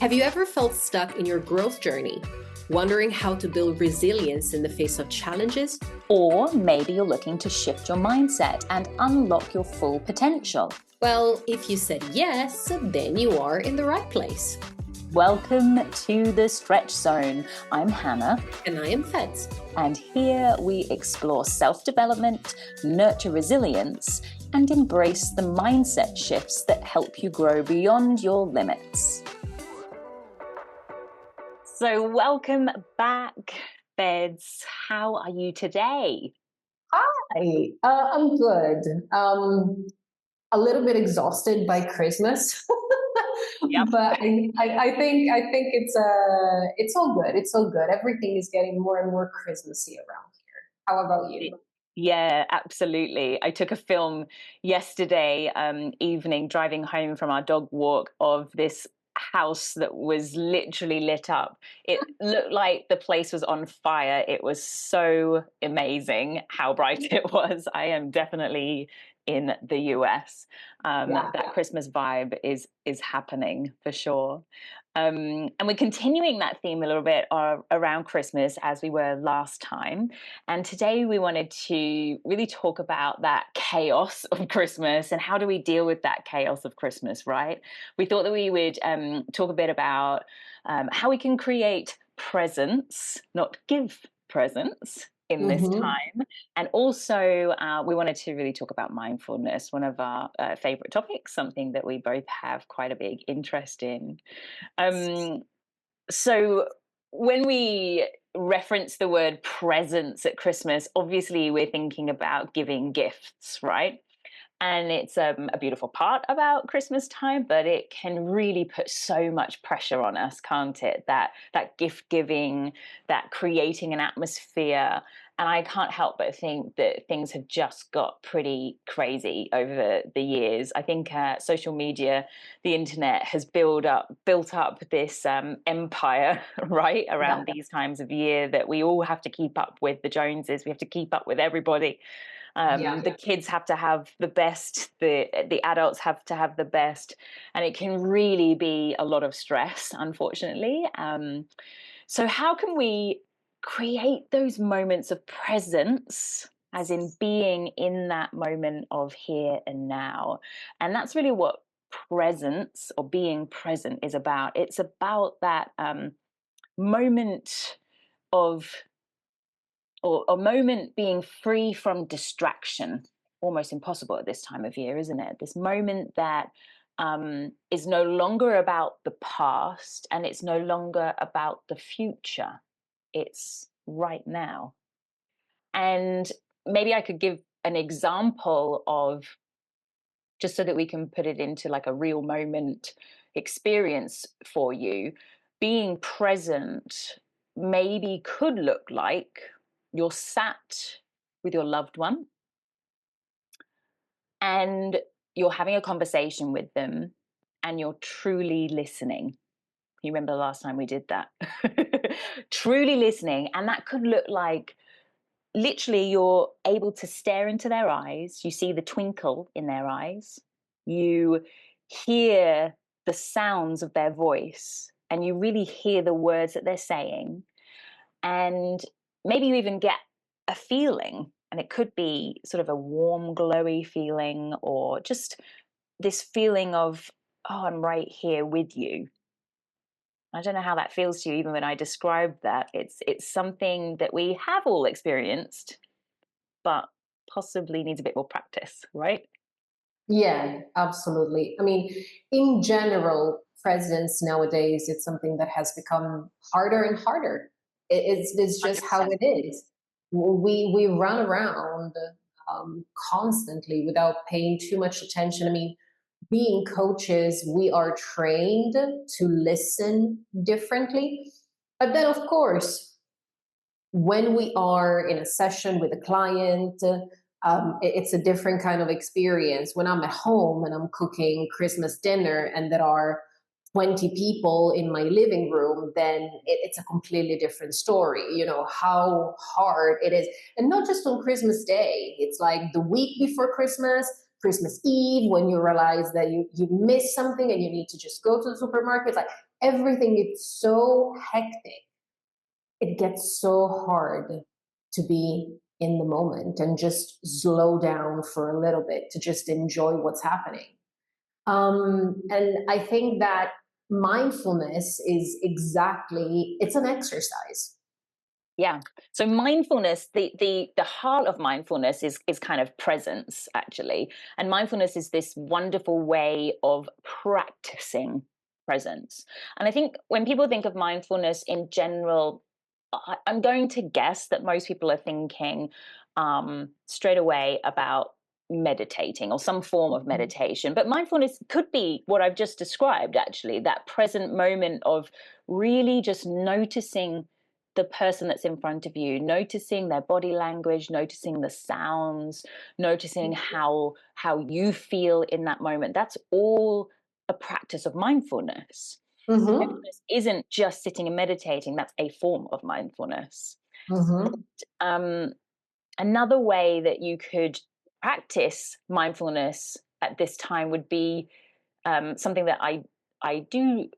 Have you ever felt stuck in your growth journey, wondering how to build resilience in the face of challenges? Or maybe you're looking to shift your mindset and unlock your full potential. Well, if you said yes, then you are in the right place. Welcome to the Stretch Zone. I'm Hannah. And I am Feds. And here we explore self-development, nurture resilience, and embrace the mindset shifts that help you grow beyond your limits. So welcome back, Feds. How are you today? Hi, I'm good. A little bit exhausted by Christmas, Yep. but I think it's all good. It's all good. Everything is getting more and more Christmassy around here. How about you? Yeah, absolutely. I took a film yesterday evening driving home from our dog walk of this house that was literally lit up. It looked like the place was on fire. It was so amazing how bright it was. I am definitely in the US. That Christmas vibe is happening for sure. And we're continuing that theme a little bit around Christmas as we were last time. And today we wanted to really talk about that chaos of Christmas and how do we deal with that chaos of Christmas, right? We thought that we would talk a bit about how we can create presents, not give presents in this time. And also we wanted to really talk about mindfulness, one of our favorite topics, something that we both have quite a big interest in. So when we reference the word presents at Christmas, obviously we're thinking about giving gifts, right? And it's a beautiful part about Christmas time, but it can really put so much pressure on us, can't it? That gift giving, that creating an atmosphere. And I can't help but think that things have just got pretty crazy over the years. I think social media, the internet has built up this empire, right, around these times of year that we all have to keep up with the Joneses. We have to keep up with everybody. The kids have to have the best, the adults have to have the best, and it can really be a lot of stress, unfortunately. So how can we create those moments of presence, as in being in that moment of here and now? And that's really what presence or being present is about. It's about that moment of or a moment being free from distraction. Almost impossible at this time of year, isn't it? This moment that is no longer about the past and it's no longer about the future. It's right now. And maybe I could give an example of, just so that we can put it into like a real moment experience for you. Being present maybe could look like you're sat with your loved one and you're having a conversation with them and you're truly listening. You remember the last time we did that? Truly listening. And that could look like literally you're able to stare into their eyes. You see the twinkle in their eyes. You hear the sounds of their voice and you really hear the words that they're saying. And maybe you even get a feeling, and it could be sort of a warm, glowy feeling, or just this feeling of, oh, I'm right here with you. I don't know how that feels to you, even when I describe that. It's something that we have all experienced, but possibly needs a bit more practice, right? Yeah, absolutely. I mean, in general, presence nowadays, it's something that has become harder and harder. It's just how 100%. it is. We run around constantly without paying too much attention. I mean, being coaches, we are trained to listen differently. But then, of course, when we are in a session with a client, it's a different kind of experience. When I'm at home and I'm cooking Christmas dinner and there are 20 people in my living room, then it's a completely different story. You know, how hard it is. And not just on Christmas Day, it's like the week before Christmas, Christmas Eve, when you realize that you missed something and you need to just go to the supermarket. Like everything is so hectic, it gets so hard to be in the moment and just slow down for a little bit to just enjoy what's happening. And I think that mindfulness is exactly, it's an exercise. Yeah. So mindfulness, the heart of mindfulness is kind of presence, actually. And mindfulness is this wonderful way of practicing presence. And I think when people think of mindfulness in general, I'm going to guess that most people are thinking straight away about meditating or some form of meditation. But mindfulness could be what I've just described, actually, that present moment of really just noticing the person that's in front of you, noticing their body language, noticing the sounds, noticing how you feel in that moment. That's all a practice of mindfulness. Mm-hmm. Mindfulness isn't just sitting and meditating, that's a form of mindfulness. Mm-hmm. um, Another way that you could practice mindfulness at this time would be something that I do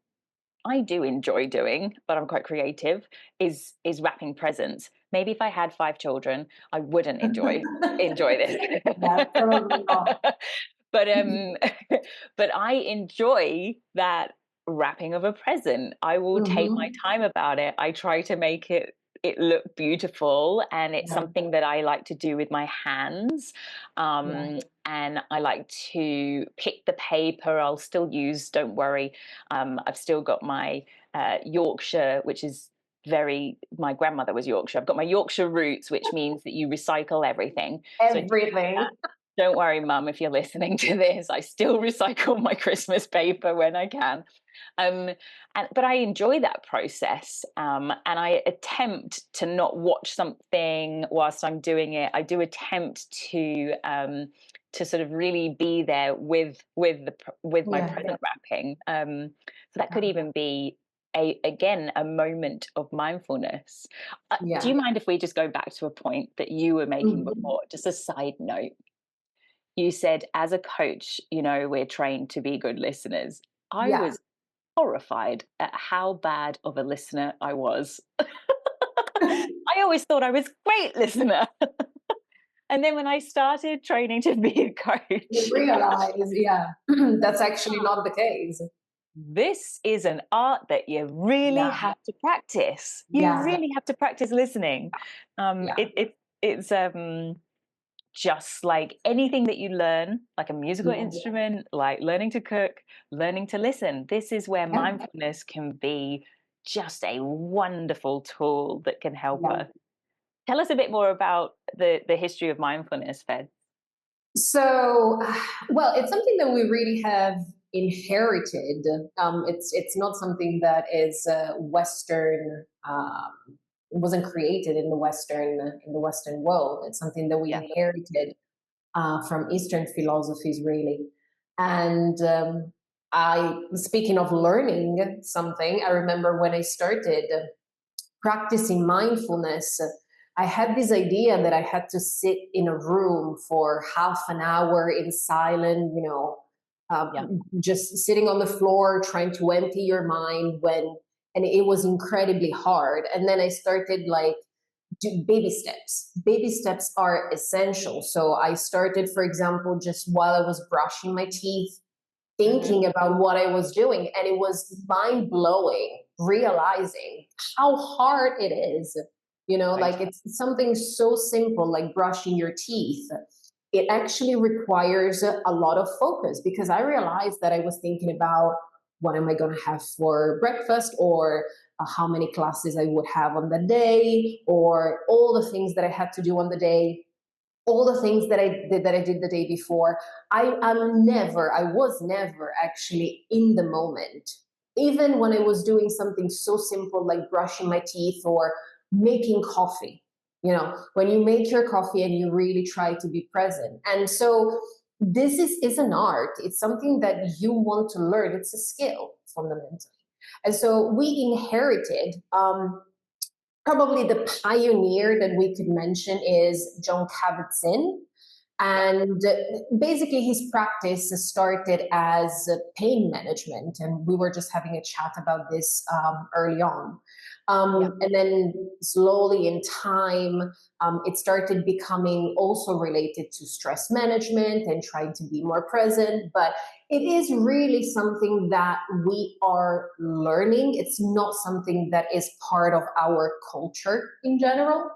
I do enjoy doing, but I'm quite creative, is wrapping presents. Maybe if I had 5 children, I wouldn't enjoy this. Yeah, probably not. But but I enjoy that wrapping of a present. I will take my Mm-hmm. time about it. I try to make it look beautiful, and it's Yeah, something that I like to do with my hands. yeah. And I like to pick the paper. I'll still use, don't worry, I've still got my Yorkshire, which is my grandmother was Yorkshire. I've got my Yorkshire roots, which means that you recycle everything. So Everything. don't worry, mum, if you're listening to this, I still recycle my Christmas paper when I can. Um, but I enjoy that process, and I attempt to not watch something whilst I'm doing it. I do attempt to sort of really be there with my Yeah, present wrapping. So that could even be a moment of mindfulness. Do yeah. you mind if we just go back to a point that you were making Mhm. before? Just a side note. You said, as a coach, we're trained to be good listeners. I Yeah. was horrified at how bad of a listener I was. I always thought I was a great listener. And then when I started training to be a You coach, realize, yeah, that's actually not the case. this is an art that you really Yeah, have to practice. You yeah, really have to practice listening. yeah, It's just like anything that you learn, like a musical yeah, instrument, like learning to cook, learning to listen. This is where yeah, mindfulness can be just a wonderful tool that can help yeah. us. Tell us a bit more about the history of mindfulness, Fed. So, well, it's something that we really have inherited. It's not something that is Western. Wasn't created in the Western world. It's something that we Yeah. inherited from Eastern philosophies, really. And speaking of learning something, I remember when I started practicing mindfulness, I had this idea that I had to sit in a room for half an hour in silence, uh, Yeah. just sitting on the floor, trying to empty your mind and it was incredibly hard. And then I started like, do baby steps. Baby steps are essential. So I started, for example, just while I was brushing my teeth, Hmm. thinking about what I was doing. And it was mind blowing realizing how hard it is. Right. Like it's something so simple like brushing your teeth. It actually requires a lot of focus because I realized that I was thinking about what am I going to have for breakfast or how many classes I would have on the day or all the things that I had to do on the day, all the things that I did the day before. I was never actually in the moment. Even when I was doing something so simple like brushing my teeth or making coffee. When you make your coffee and you really try to be present. And so this is an art. It's something that you want to learn. It's a skill fundamentally. And so we inherited probably the pioneer that we could mention is John Kabat-Zinn. And basically, his practice started as pain management. And we were just having a chat about this early on. And then slowly in time, it started becoming also related to stress management and trying to be more present. But it is really something that we are learning. It's not something that is part of our culture in general.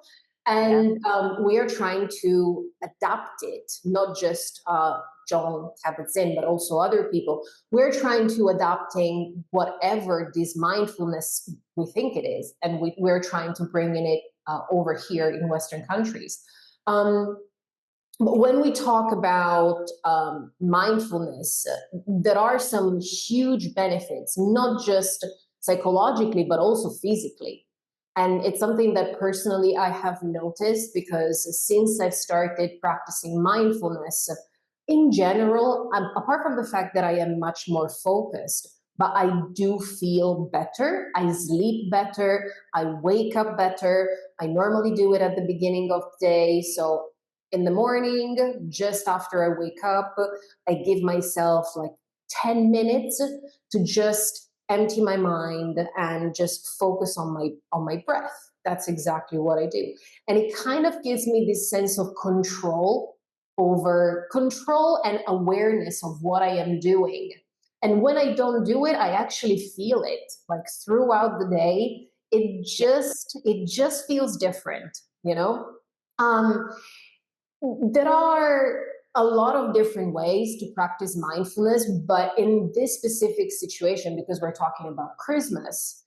And we are trying to adapt it, not just John Kabat-Zinn, but also other people. We're trying to adapting whatever this mindfulness we think it is, and we're trying to bring in it over here in Western countries. But when we talk about mindfulness, there are some huge benefits, not just psychologically, but also physically. And it's something that personally I have noticed, because since I've started practicing mindfulness, in general, apart from the fact that I am much more focused, but I do feel better. I sleep better. I wake up better. I normally do it at the beginning of the day. So in the morning, just after I wake up, I give myself like 10 minutes to just empty my mind and just focus on my breath. That's exactly what I do. And it kind of gives me this sense of control and awareness of what I am doing. And when I don't do it, I actually feel it like throughout the day. It just feels different, you know? Um, there are a lot of different ways to practice mindfulness, but in this specific situation, because we're talking about Christmas,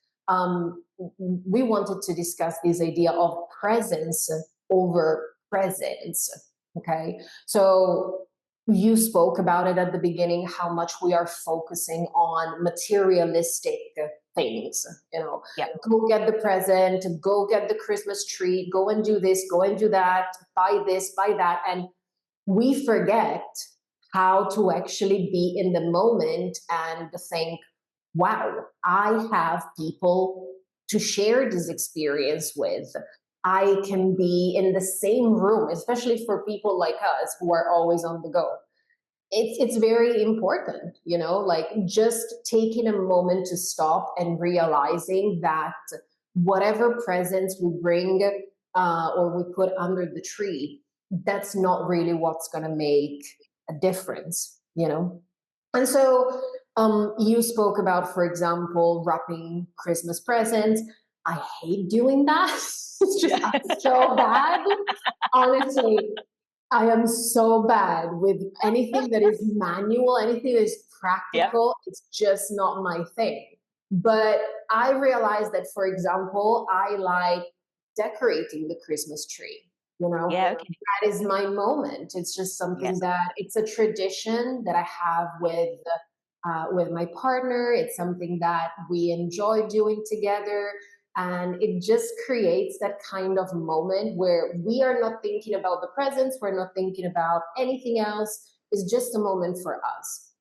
we wanted to discuss this idea of presence over presence. Okay, so you spoke about it at the beginning, how much we are focusing on materialistic things, go get the present, go get the Christmas tree, go and do this, go and do that, buy this, buy that. And we forget how to actually be in the moment and think, wow, I have people to share this experience with. I can be in the same room, especially for people like us who are always on the go. It's very important, like just taking a moment to stop and realizing that whatever presents we bring or we put under the tree, that's not really what's going to make a difference. And so you spoke about, for example, wrapping Christmas presents. I hate doing that. It's just so bad. Honestly, I am so bad with anything that is manual, anything that is practical. It's just not my thing. But I realized that, for example, I like decorating the Christmas tree. That is my moment. It's just something that it's a tradition that I have with my partner. It's something that we enjoy doing together. And it just creates that kind of moment where we are not thinking about the presents, we're not thinking about anything else. It's just a moment for us.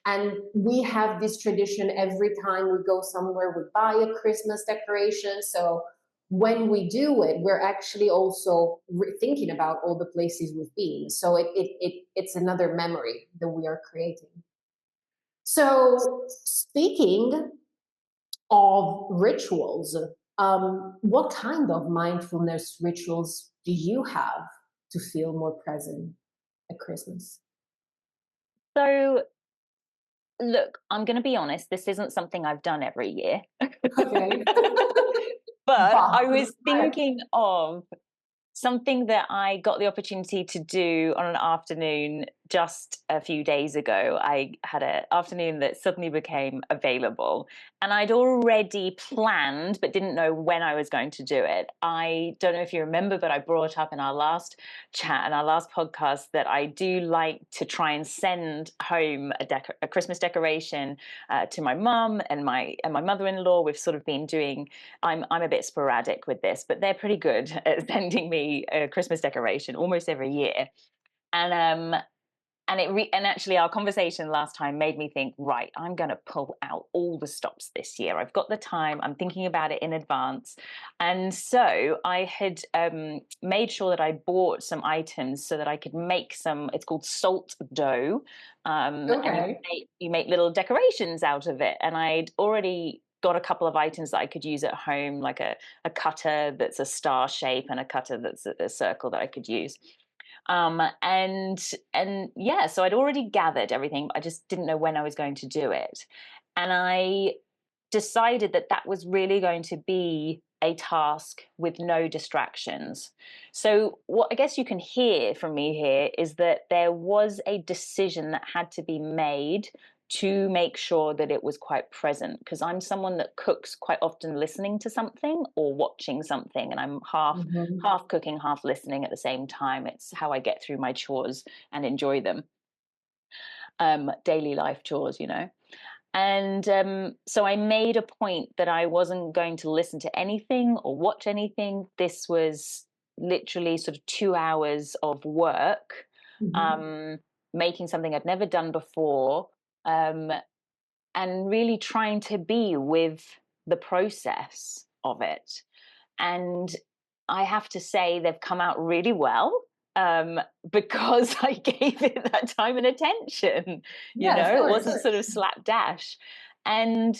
And we have this tradition every time we go somewhere, we buy a Christmas decoration. So when we do it, we're actually also thinking about all the places we've been. So it's another memory that we are creating. So speaking of rituals, what kind of mindfulness rituals do you have to feel more present at Christmas? So, look, I'm going to be honest, this isn't something I've done every year. Okay. But I was thinking of something that I got the opportunity to do on an afternoon just a few days ago. I had an afternoon that suddenly became available, and I'd already planned but didn't know when I was going to do it. I don't know if you remember, but I brought up in our last chat and our last podcast that I do like to try and send home a Christmas decoration to my mum and my mother-in-law. We've sort of been doing. I'm a bit sporadic with this, but they're pretty good at sending me a Christmas decoration almost every year. And and actually our conversation last time made me think, right, I'm going to pull out all the stops this year. I've got the time. I'm thinking about it in advance. And so I had made sure that I bought some items so that I could make some, it's called salt dough. And Okay. you make little decorations out of it. And I'd already got a couple of items that I could use at home, like a cutter that's a star shape and a cutter that's a circle that I could use. And yeah, so I'd already gathered everything, but I just didn't know when I was going to do it. And I decided that that was really going to be a task with no distractions. So what I guess you can hear from me here is that there was a decision that had to be made to make sure that it was quite present, because I'm someone that cooks quite often listening to something or watching something, and I'm Mhm. half cooking, half listening at the same time. It's how I get through my chores and enjoy them. Daily life chores, you know. And so I made a point that I wasn't going to listen to anything or watch anything. This was literally sort of 2 hours of work, Mhm. um, making something I'd never done before, um, and really trying to be with the process of it. And I have to say they've come out really well, because I gave it that time and attention. You Yeah, of know, it course. wasn't sort of slapdash. And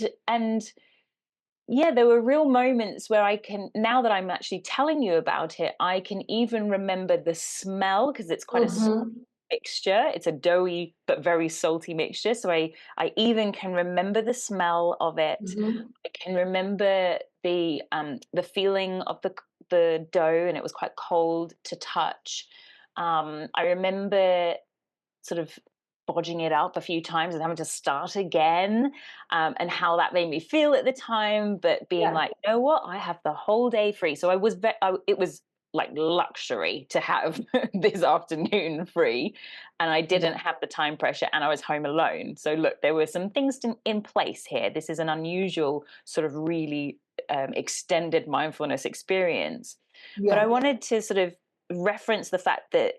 yeah, there were real moments where I can, now that I'm actually telling you about it, I can even remember the smell, because it's quite a Mhm. mixture. It's a doughy but very salty mixture. So I even can remember the smell of it. Mhm. I can remember the feeling of the dough, and it was quite cold to touch. I remember sort of bodging it up a few times and having to start again, and how that made me feel at the time, but being Yeah. like, you know what, I have the whole day free. So it was like luxury to have this afternoon free, and I Yeah. didn't have the time pressure, and I was home alone. So look, there were some things in place here. This is an unusual sort of really extended mindfulness experience. But I Yeah. wanted to sort of reference the fact that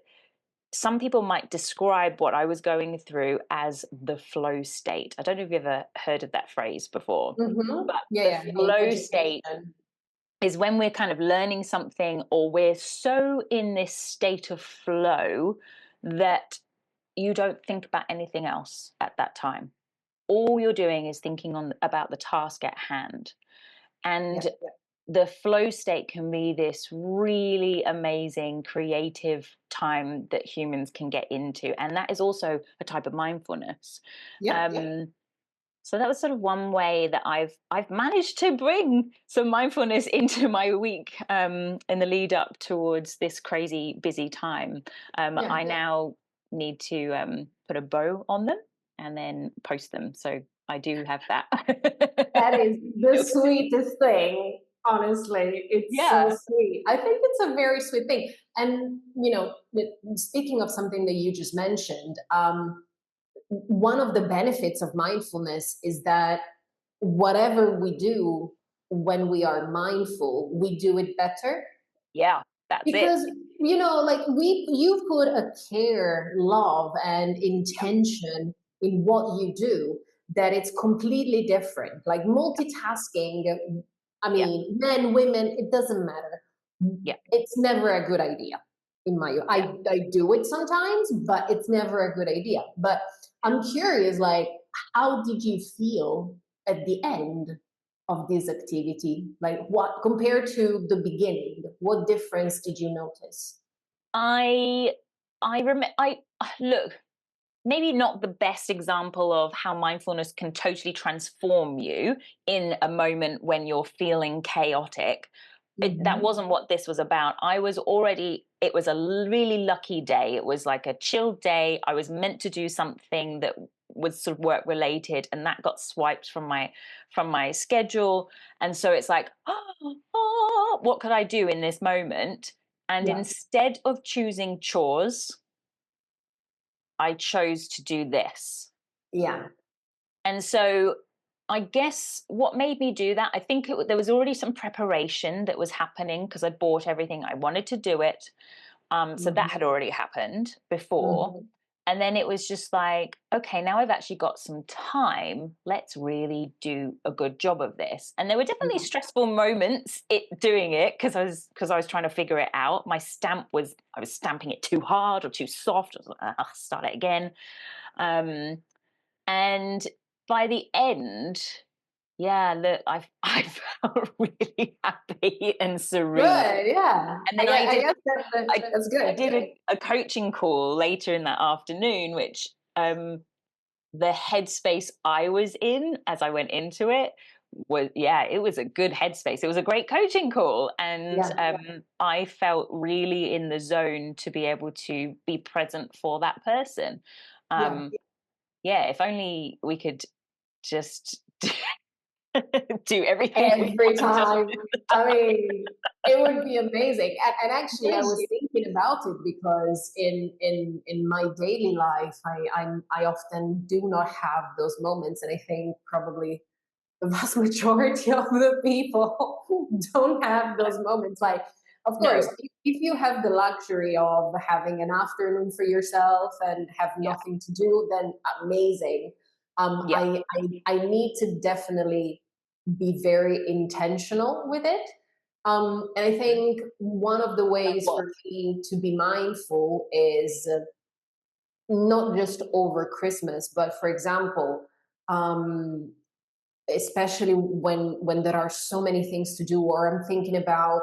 some people might describe what I was going through as the flow state. I don't know if you've ever heard of that phrase before, Mhm. but Yeah, the yeah, the flow state education. is when we're kind of learning something, or we're so in this state of flow that you don't think about anything else at that time. All you're doing is thinking about the task at hand. Yeah. And the flow state can be this really amazing creative time that humans can get into, and that is also a type of mindfulness. Yeah. So that was sort of one way that I've managed to bring some mindfulness into my week, in the lead up towards this crazy busy time. Yeah. I now need to put a bow on them and then post them, so I do have that. That is the sweetest thing, honestly. It's so Yeah. sweet. I think it's a very sweet thing. And, speaking of something that you just mentioned, one of the benefits of mindfulness is that whatever we do when we are mindful, we do it better Yeah, that's it. because like you put a care, love, and intention in what you do, that it's completely different. Like multitasking, I Yeah, mean, men, women, it doesn't matter. yeah, It's never a good idea in my yeah. I do it sometimes, but it's never a good idea. But I'm curious, like, how did you feel at the end of this activity? Like, what compared to the beginning, what difference did you notice? I I remember. I look, maybe not the best example of how mindfulness can totally transform you in a moment when you're feeling chaotic. That Hmm. wasn't what this was about. It was a really lucky day. It was like a chilled day. I was meant to do something that was sort of work related, and that got swiped from my schedule. And so it's like, oh, what could I do in this moment? And Yeah, instead of choosing chores, I chose to do this. yeah. And so I guess what made me do that, I think there was already some preparation that was happening because I bought everything. I wanted to do it. So that Hmm. had already happened before. Hmm. And then it was just like, okay, now I've actually got some time. Let's really do a good job of this. And there were definitely stressful moments doing it because I was trying to figure it out. I was stamping it too hard or too soft. I was like, I'll start it again. And by the end, yeah, look, I felt really happy and serene. Good, yeah. And then I I did guess that's good. I did a coaching call later in that afternoon, which the headspace I was in as I went into it was, yeah, it was a good headspace. It was a great coaching call. And Yeah. I felt really in the zone to be able to be present for that person. Yeah. Yeah, if only we could just do everything we Every want to time. do. I mean, it would be amazing. And actually, I was thinking about it because in my daily life, I often do not have those moments, and I think probably the vast majority of the people don't have those moments. Like, of course, No. if you have the luxury of having an afternoon for yourself and have Yeah. nothing to do, then amazing. Yeah. I need to definitely be very intentional with it. And I think one of the Like ways what? for me to be mindful is not just over Christmas, but for example, um, especially when there are so many things to do, or I'm thinking about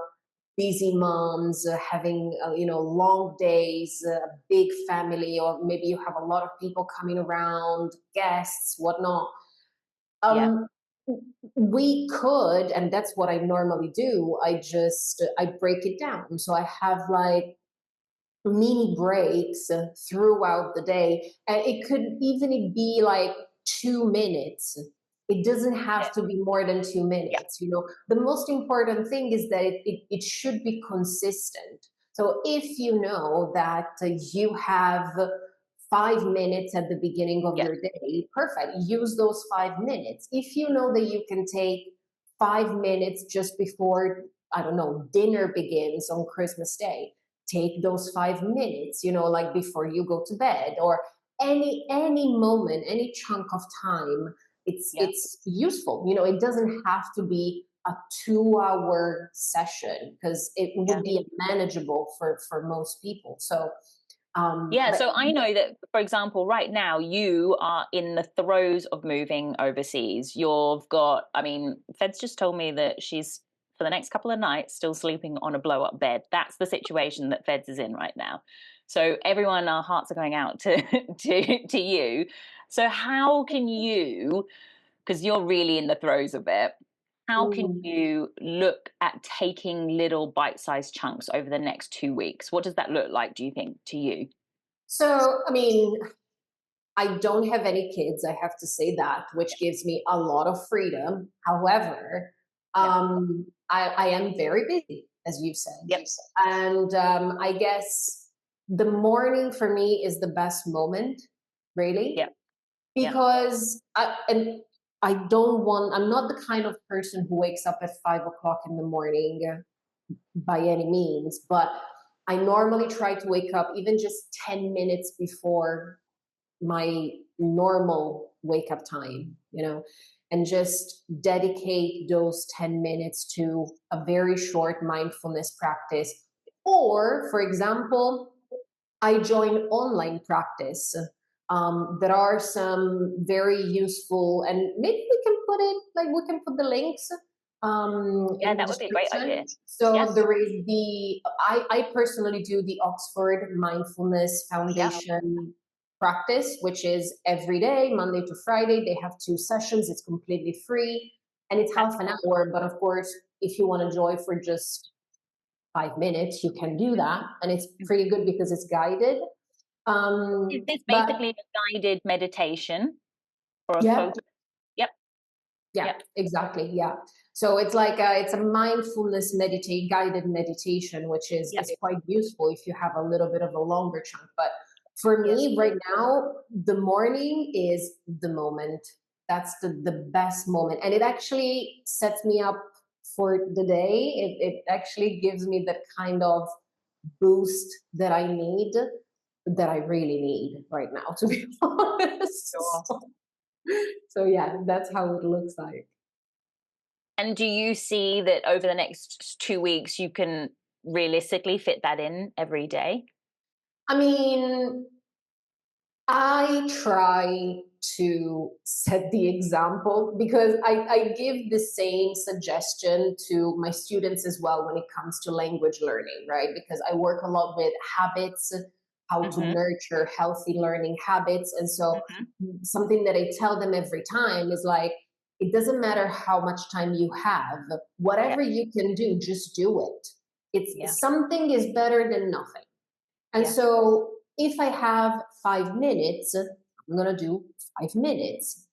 busy moms having long days, a big family, or maybe you have a lot of people coming around, guests, whatnot. Yeah. um we could, and that's what I normally do, I break it down, so I have like mini breaks throughout the day. And it could even be like 2 minutes. It doesn't have to be more than two Yeah. minutes. The most important thing is that it should be consistent. So if you know that you have 5 minutes at the beginning of Yeah. your day, perfect. Use those 5 minutes. If you know that you can take 5 minutes just before, I don't know, dinner begins on Christmas Day, take those 5 minutes, like before you go to bed, or any moment, any chunk of time. it's Yeah. it's useful. It doesn't have to be a 2-hour session because it Yeah. would be unmanageable for most people. So Yeah, but so I know that, for example, right now you are in the throes of moving overseas. You've got, I mean, Fed's just told me that she's, for the next couple of nights, still sleeping on a blow up bed. That's the situation that Fed's is in right now. So everyone, our hearts are going out to to you. So how can you, because you're really in the throes of it, how can mm, you look at taking little bite-sized chunks over the next 2 weeks? What does that look like, do you think, to you? so I mean, I don't have any kids, I have to say that, which gives me a lot of freedom. However, Yep. I am very busy, as you said. Yep. And I guess the morning for me is the best moment, really, Yep. Yep. because I'm not the kind of person who wakes up at 5 o'clock in the morning by any means, but I normally try to wake up even just 10 minutes before my normal wake up time, and just dedicate those 10 minutes to a very short mindfulness practice. Or, for example, I join online practice. There are some very useful, and maybe we can put the links Yeah, in the that would be a great description. idea. So Yes. there is I personally do the Oxford Mindfulness Yep. Foundation practice, which is every day, Monday to Friday. They have 2 sessions. It's completely free and it's half That's an cool. hour. But of course, if you want to join for just 5 minutes, you can do that. And it's pretty good because it's guided. Is this But basically a guided meditation or a yeah, focus? Yep. yeah, Yep. exactly. Yeah. So it's like it's a mindfulness guided meditation, which Yep. is quite useful if you have a little bit of a longer chunk. But for Yes. me right now, the morning is the moment. That's the best moment. And it actually sets me up for the day. It actually gives me that kind of boost that I need. that I really need right now, to be honest. Sure. So yeah, that's how it looks like. And do you see that over the next 2 weeks you can realistically fit that in every day? I mean, I try to set the example because I give the same suggestion to my students as well when it comes to language learning, right? Because I work a lot with habits, how to Hmm. nurture healthy learning habits. And so, Hmm. something that I tell them every time is like, it doesn't matter how much time you have, Yeah, whatever you can do, just do it. yeah, It's something is better than nothing. And yeah, so if I have 5 minutes, I'm gonna do 5 minutes.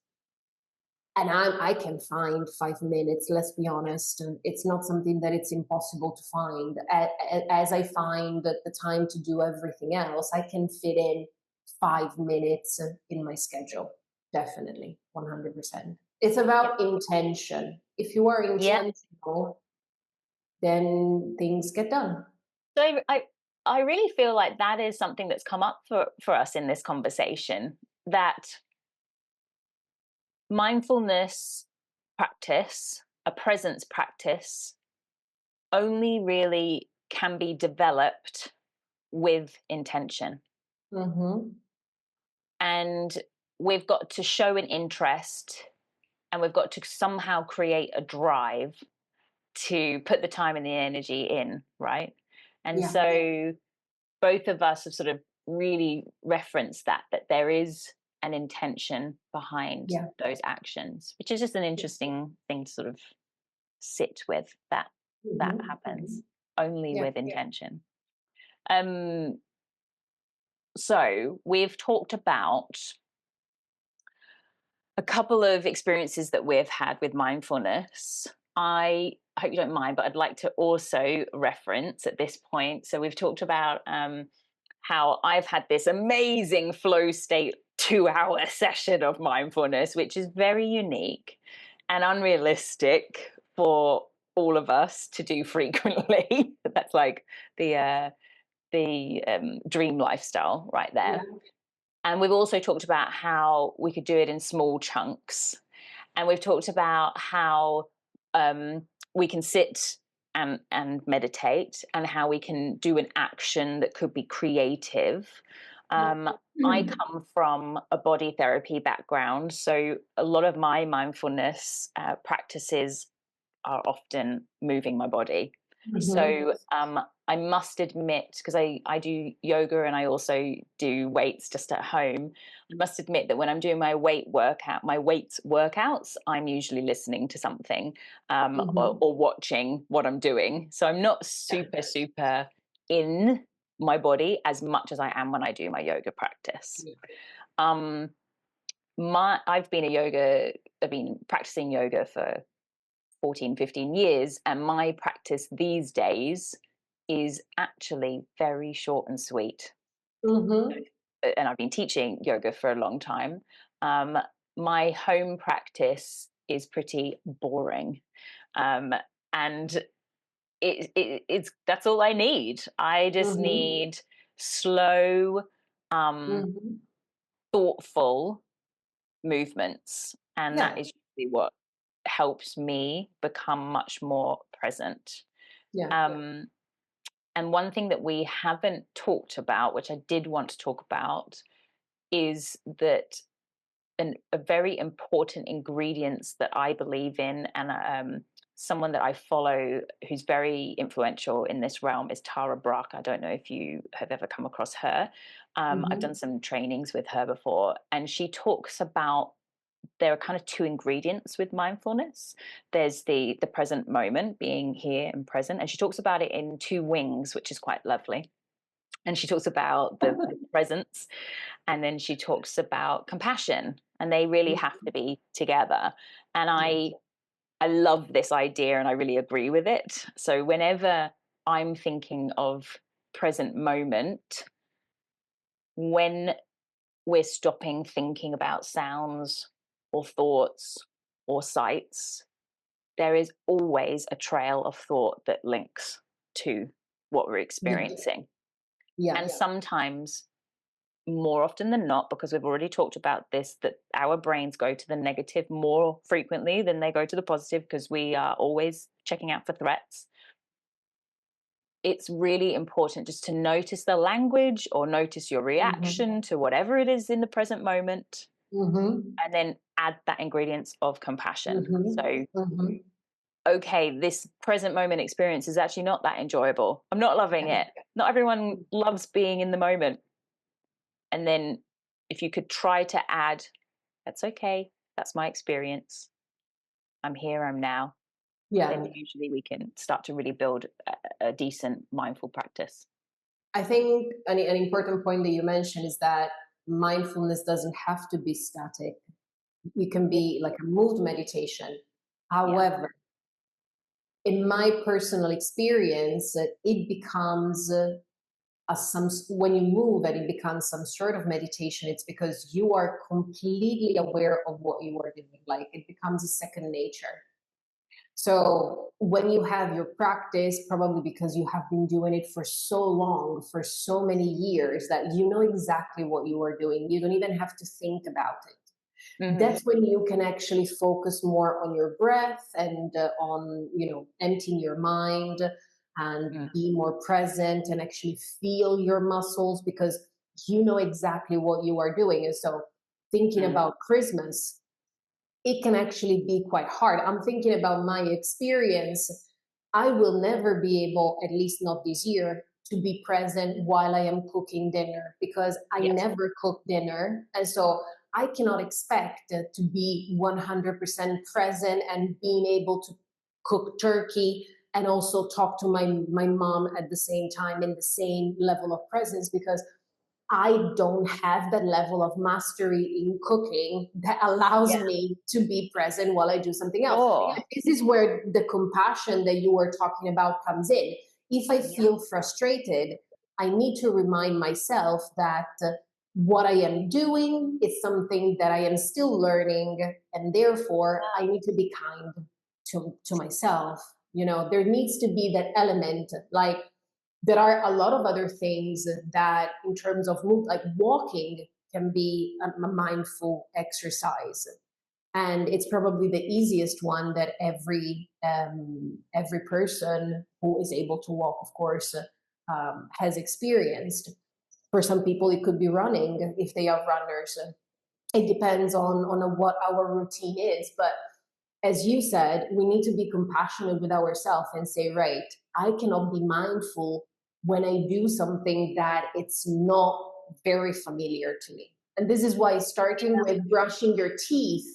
And I can find 5 minutes, let's be honest. And it's not something that it's impossible to find. As I find that the time to do everything else, I can fit in 5 minutes in my schedule. Definitely, 100%. It's yeah, about intention. If you are yeah. intentional, then things get done. So I really feel like that is something that's come up for us in this conversation, that mindfulness practice, a presence practice, only really can be developed with intention. Mm-hmm. And we've got to show an interest, and we've got to somehow create a drive to put the time and the energy in, right? And Yeah, so both of us have sort of really referenced that there is an intention behind yeah. those actions, which is just an interesting thing to sort of sit with, that Mhm, happens mhm. only Yeah, with intention. um so we've talked about a couple of experiences that we've had with mindfulness. I hope you don't mind, but I'd like to also reference at this point. So we've talked about how I've had this amazing flow state 2 hour session of mindfulness, which is very unique and unrealistic for all of us to do frequently. That's like the dream lifestyle right there. yeah. And we've also talked about how we could do it in small chunks. And we've talked about how um, we can sit and meditate, and how we can do an action that could be creative. Yeah. Um, I Mhm. come from a body therapy background, so a lot of my mindfulness practices are often moving my body. Mhm. So I must admit, because I do yoga and I also do weights just at home, I must admit that when I'm doing my weights workouts, I'm usually listening to something, Mhm. or watching what I'm doing. So I'm not super, super in my body as much as I am when I do my yoga practice. Yeah. Um, I've been practicing yoga for 14, 15 years. And my practice these days is actually very short and sweet. Mhm. And I've been teaching yoga for a long time. Um, my home practice is pretty boring. Um, and it's that's all I need. I just Mhm. need slow, um, Mhm. thoughtful movements. And that Yeah. is really what helps me become much more present. Yeah. Um, and one thing that we haven't talked about, which I did want to talk about, is that a very important ingredients that I believe in, and someone that I follow who's very influential in this realm is Tara Brach. I don't know if you have ever come across her. I've done Mhm. some trainings with her before, and she talks about there are kind of two ingredients with mindfulness. There's the present moment, being here and present, and she talks about it in two wings, which is quite lovely. And she talks about the presence, and then she talks about compassion, and they really Mhm. have to be together. And Yeah. I love this idea, and I really agree with it. So whenever I'm thinking of present moment, when we're stopping thinking about sounds or thoughts or sights, there is always a trail of thought that links to what we're Yeah. experiencing. Yeah. And sometimes more often than not, because we've already talked about this, that our brains go to the negative more frequently than they go to the positive because we are always checking out for threats. It's really important just to notice the language or notice your reaction to whatever it is in the present moment, Mm-hmm. and then add that ingredients of compassion. Mm-hmm. So, Mm-hmm. okay, this present moment experience is actually not that enjoyable. I'm not loving it. Not everyone loves being in the moment. And then if you could try to add, that's okay, that's my experience. I'm here, I'm now. Yeah. Then usually we can start to really build a decent mindful practice. I think an important point that you mentioned is that mindfulness doesn't have to be static. It can Yeah. be like a moved meditation. Yeah. However, in my personal experience, it becomes when you move and it becomes some sort of meditation. It's because you are completely aware of what you are doing. Like it becomes a second nature. So when you have your practice, probably because you have been doing it for so long, for so many years, that you know exactly what you are doing. You don't even have to think about it. Hmm. That's when you can actually focus more on your breath and on, emptying your mind and Mm. be more present and actually feel your muscles because you know exactly what you are doing. And so thinking Mm. about Christmas, it can actually be quite hard. I'm thinking about my experience. I will never be able, at least not this year, to be present while I am cooking dinner because I Yes. never cook dinner. And so I cannot expect to be 100% present and being able to cook turkey and also talk to my mom at the same time in the same level of presence because I don't have that level of mastery in cooking that allows Yeah. me to be present while I do something else. Sure. And this is where the compassion that you were talking about comes in. If I Yeah. feel frustrated, I need to remind myself that what I am doing is something that I am still learning, and therefore I need to be kind to myself. There needs to be that element, like there are a lot of other things that in terms of move, like walking can be a mindful exercise, and it's probably the easiest one that every person who is able to walk, of course, has experienced. For some people it could be running if they are runners. It depends on what our routine is, but as you said, we need to be compassionate with ourselves and say, right, I cannot be mindful when I do something that it's not very familiar to me. And this is why starting with brushing your teeth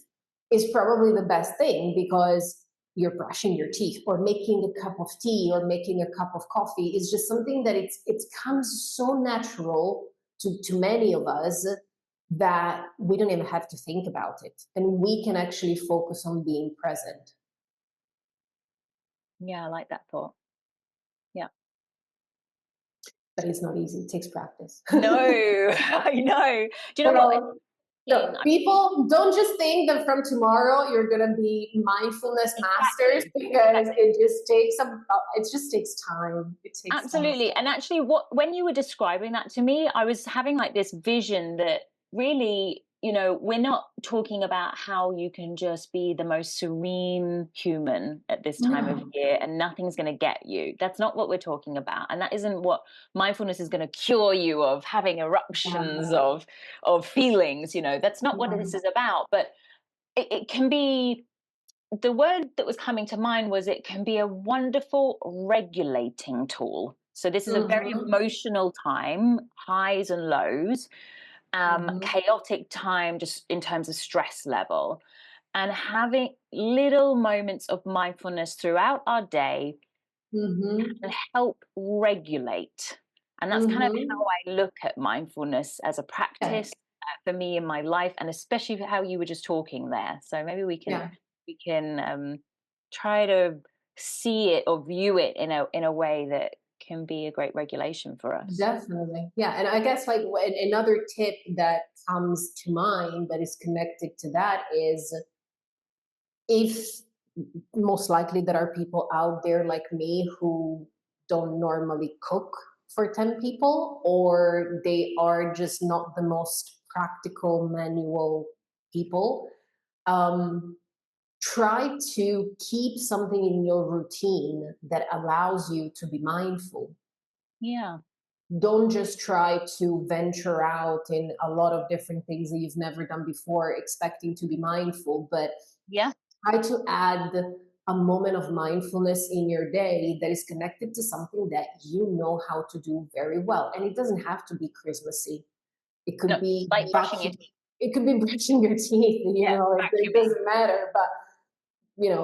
is probably the best thing because you're brushing your teeth or making a cup of tea or making a cup of coffee is just something that it comes so natural to many of us that we don't even have to think about it. And we can actually focus on being present. Yeah, I like that thought. Yeah. But it's not easy, it takes practice. No, I know. Do you know what? So, so people don't just think that from tomorrow you're going to be mindfulness masters Exactly. because Exactly. it just takes time. It takes time. Absolutely. And actually, when you were describing that to me, I was having like this vision that really, we're not talking about how you can just be the most serene human at this time of No. year and nothing's going to get you. That's not what we're talking about. And that isn't what mindfulness is going to cure you of having eruptions of feelings. That's not what this is about. But it can be, the word that was coming to mind was, it can be a wonderful regulating tool. So this is a very Mm-hmm. emotional time, highs and lows, Mm-hmm. chaotic time just in terms of stress level. And having little moments of mindfulness throughout our day Mm-hmm. can help regulate. And that's kind of Mm-hmm. how I look at mindfulness as a Yeah. practice for me in my life, and especially for how you were just talking there. So maybe Yeah. we can try to see it or view it in a way that can be a great regulation for us. Definitely. Yeah. And I guess like another tip that comes to mind that is connected to that is if most likely there are people out there like me who don't normally cook for 10 people, or they are just not the most practical manual people. Um, Try to keep something in your routine that allows you to be mindful. Yeah. Don't just try to venture out in a lot of different things that you've never done before expecting to be mindful, but Yeah. try to add a moment of mindfulness in your day that is connected to something that you know how to do very well. And it doesn't have to be Christmassy. It No, could be like brushing your teeth. it could be brushing your teeth, Yeah. it Vacuuming. doesn't matter. But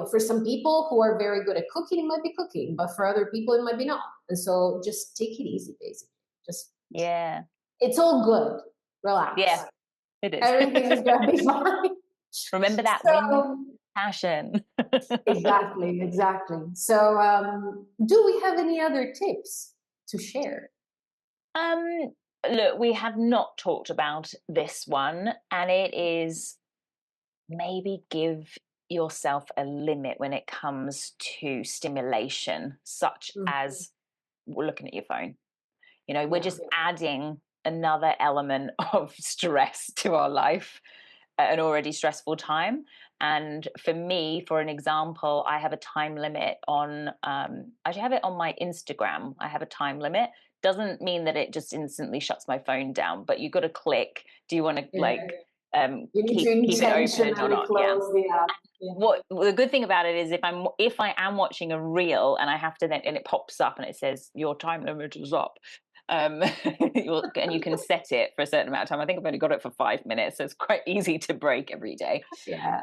for some people who are very good at cooking, it might be cooking, but for other people, it might be not. And so just take it easy, basically. Just, Yeah. it's all good. Relax. Yeah, it is. Everything is going to be fine. Remember that wind So, passion. exactly, exactly. So, do we have any other tips to share? Um, Look, we have not talked about this one, and it is maybe give yourself a limit when it comes to stimulation, such Mhm. as looking at your phone. We're Yeah. just adding another element of stress to our life at an already stressful time. And for me, for an example, I have a time limit on, I have it on my Instagram. I have a time limit. Doesn't mean that it just instantly shuts my phone down, but you've got to click. Do you want to Yeah. You need to keep it open or intentionally not? Yeah. close the app. Yeah. What the good thing about it is if I am watching a reel and I have to then and it pops up and it says your time limit is up, um and you can set it for a certain amount of time. I think I've only got it for 5 minutes, so it's quite easy to break every day. Yeah.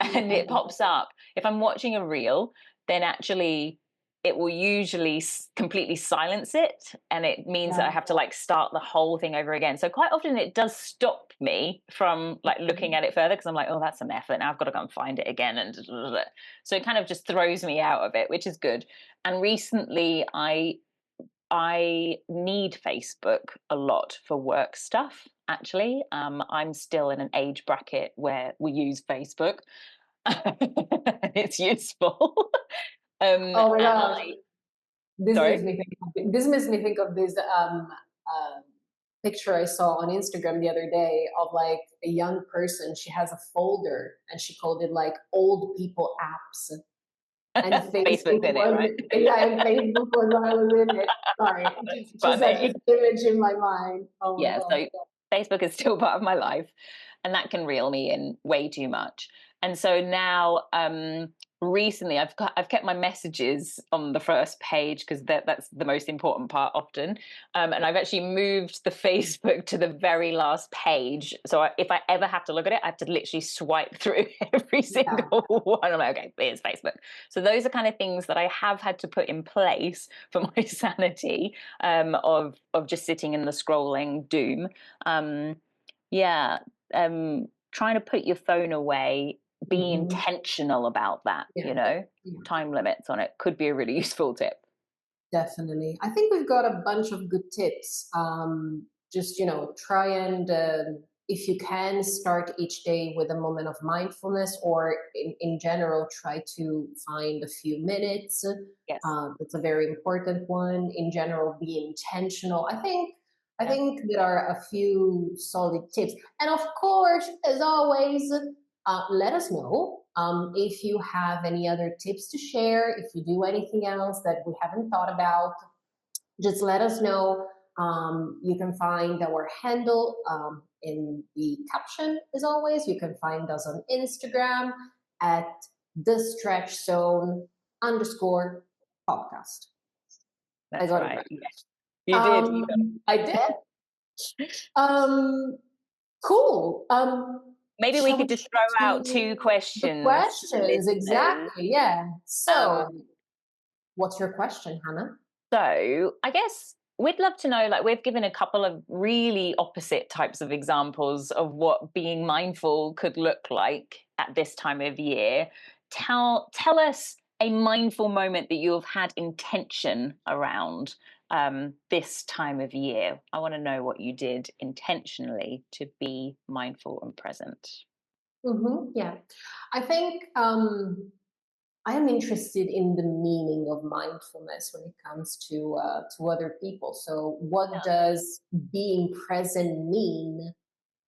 And it pops up if I'm watching a reel, then actually it will usually completely silence it, and it means that I Yeah. have to like start the whole thing over again. So quite often it does stop me from like looking at it further because I'm like, oh, that's some effort. Now I've got to go and find it again, and so it kind of just throws me out of it, which is good. And recently, I need Facebook a lot for work stuff. Actually, I'm still in an age bracket where we use Facebook. It's useful. Oh my And gosh. sorry. This makes me think of this picture I saw on Instagram the other day of like a young person. She has a folder and she called it like old people apps. And Facebook's in it, right? yeah, and Facebook was when I was in it. Sorry, just had Funny. this image in my mind. Oh my Yeah, god. so Facebook is still part of my life, and that can reel me in way too much. And so now, recently, I've kept my messages on the first page because that's the most important part often. And I've actually moved the Facebook to the very last page. So if I ever have to look at it, I have to literally swipe through every Yeah. single one. I'm like, okay, here's Facebook. So those are kind of things that I have had to put in place for my sanity, of just sitting in the scrolling doom. Um, yeah, trying to put your phone away, be Mhm. intentional about that. Yeah. Yeah. Time limits on it could be a really useful tip. Definitely. I think we've got a bunch of good tips. Just, try and, if you can, start each day with a moment of mindfulness, or in general, try to find a few minutes. Yes. That's a very important one. In general, be intentional. I Yeah. think there are a few solid tips. And of course, as always, let us know if you have any other tips to share, if you do anything else that we haven't thought about. Just let us know. You can find our handle in the caption, as always. You can find us on Instagram at the stretch zone underscore podcast. I That's got it right. right. Yes, you did. You got I did. Cool. Maybe we Shall we could just get throw out two to the questions to the questions? listeners. Exactly. Yeah. So, Um, what's your question, Hannah? So I guess we'd love to know, like we've given a couple of really opposite types of examples of what being mindful could look like at this time of year. Tell us a mindful moment that you have had intention around, this time of year. I want to know what you did intentionally to be mindful and present. Yeah. I think I am interested in the meaning of mindfulness when it comes to other people. So, what Yeah. does being present mean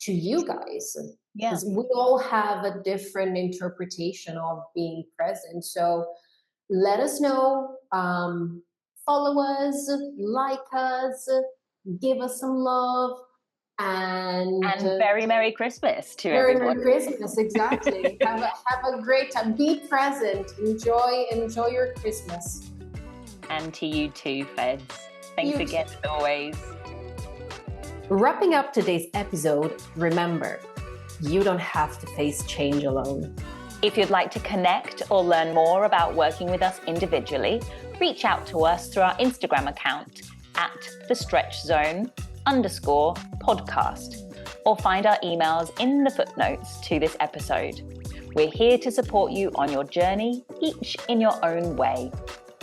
to you guys? Yeah. Because we all have a different interpretation of being present. So, let us know. Follow us, like us, give us some love, and And very Merry Christmas to Merry everybody. Christmas. Exactly. Have a great time. Be present. Enjoy your Christmas. And to you too, Feds. Thanks You again too. as always. Wrapping up today's episode, remember, you don't have to face change alone. If you'd like to connect or learn more about working with us individually, reach out to us through our Instagram account at thestretchzone_podcast, or find our emails in the footnotes to this episode. We're here to support you on your journey, each in your own way.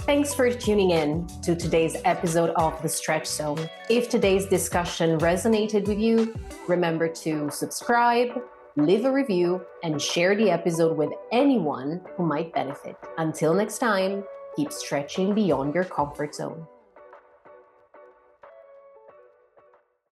Thanks for tuning in to today's episode of The Stretch Zone. If today's discussion resonated with you, remember to subscribe, leave a review, and share the episode with anyone who might benefit. Until next time, keep stretching beyond your comfort zone.